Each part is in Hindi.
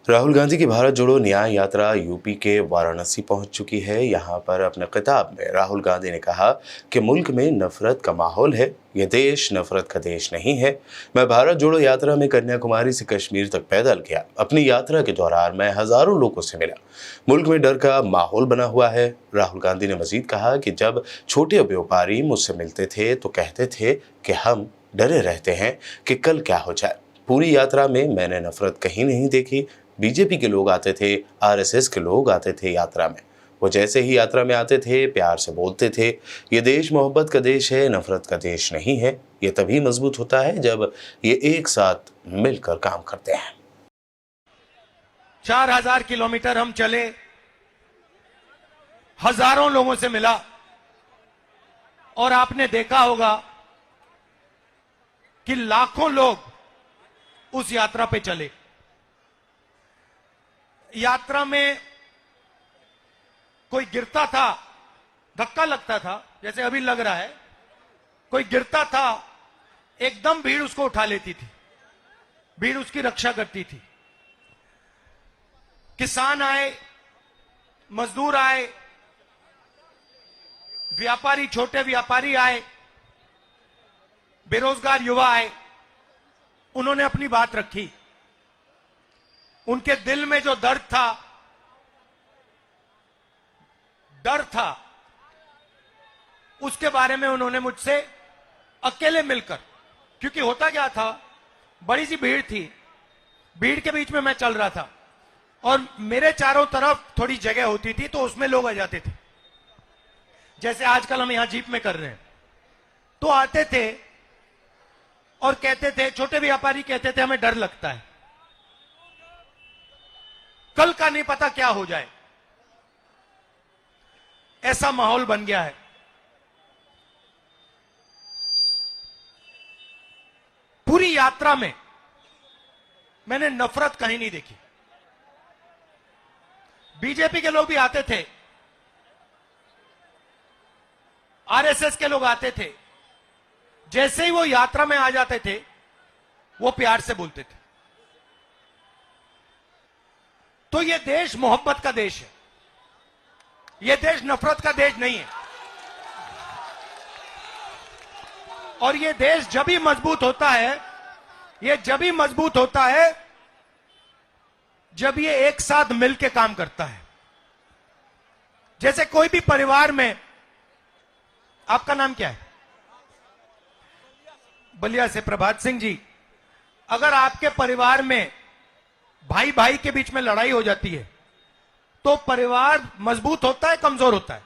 राहुल गांधी की भारत जोड़ो न्याय यात्रा यूपी के वाराणसी पहुंच चुकी है। यहां पर अपने खिताब में राहुल गांधी ने कहा कि मुल्क में नफरत का माहौल है, ये देश नफरत का देश नहीं है। मैं भारत जोड़ो यात्रा में कन्याकुमारी से कश्मीर तक पैदल गया। अपनी यात्रा के दौरान मैं हजारों लोगों से मिला। मुल्क में डर का माहौल बना हुआ है। राहुल गांधी ने मजीद कहा कि जब छोटे व्यापारी मुझसे मिलते थे तो कहते थे कि हम डरे रहते हैं कि कल क्या हो जाए। पूरी यात्रा में मैंने नफरत कहीं नहीं देखी। बीजेपी के लोग आते थे, आरएसएस के लोग आते थे यात्रा में। वो जैसे ही यात्रा में आते थे प्यार से बोलते थे, ये देश मोहब्बत का देश है, नफरत का देश नहीं है। ये तभी मजबूत होता है जब ये एक साथ मिलकर काम करते हैं। 4000 किलोमीटर हम चले, हजारों लोगों से मिला और आपने देखा होगा कि लाखों लोग उस यात्रा पे चले। यात्रा में कोई गिरता था, धक्का लगता था, जैसे अभी लग रहा है, कोई गिरता था, एकदम भीड़ उसको उठा लेती थी, भीड़ उसकी रक्षा करती थी। किसान आए, मजदूर आए, व्यापारी, छोटे व्यापारी आए, बेरोजगार युवा आए, उन्होंने अपनी बात रखी। उनके दिल में जो दर्द था, उसके बारे में उन्होंने मुझसे अकेले मिलकर, क्योंकि होता क्या था, बड़ी सी भीड़ थी, भीड़ के बीच में मैं चल रहा था और मेरे चारों तरफ थोड़ी जगह होती थी, तो उसमें लोग आ जाते थे, जैसे आजकल हम यहां जीप में कर रहे हैं। तो आते थे और कहते थे, छोटे व्यापारी कहते थे, हमें डर लगता है, कल का नहीं पता क्या हो जाए। ऐसा माहौल बन गया है। पूरी यात्रा में मैंने नफरत कहीं नहीं देखी। बीजेपी के लोग भी आते थे, आरएसएस के लोग आते थे, जैसे ही वो यात्रा में आ जाते थे वो प्यार से बोलते थे। तो ये देश मोहब्बत का देश है, ये देश नफरत का देश नहीं है। और ये देश जब भी मजबूत होता है, ये जब भी मजबूत होता है जब ये एक साथ मिलकर काम करता है। जैसे कोई भी परिवार में, आपका नाम क्या है? बलिया से प्रभात सिंह जी। अगर आपके परिवार में भाई भाई के बीच में लड़ाई हो जाती है तो परिवार मजबूत होता है, कमजोर होता है?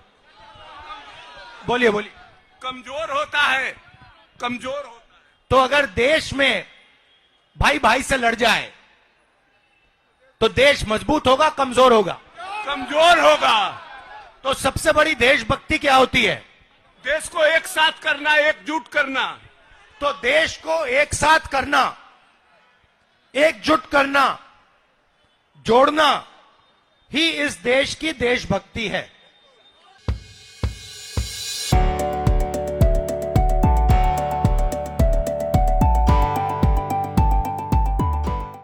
बोलिए बोलिए। कमजोर होता है, कमजोर होता है। तो अगर देश में भाई भाई से लड़ जाए तो देश मजबूत होगा, कमजोर होगा? कमजोर होगा। तो सबसे बड़ी देशभक्ति क्या होती है? देश को एक साथ करना, एकजुट करना। तो देश को एक साथ करना, एकजुट करना, जोड़ना ही इस देश की देशभक्ति है।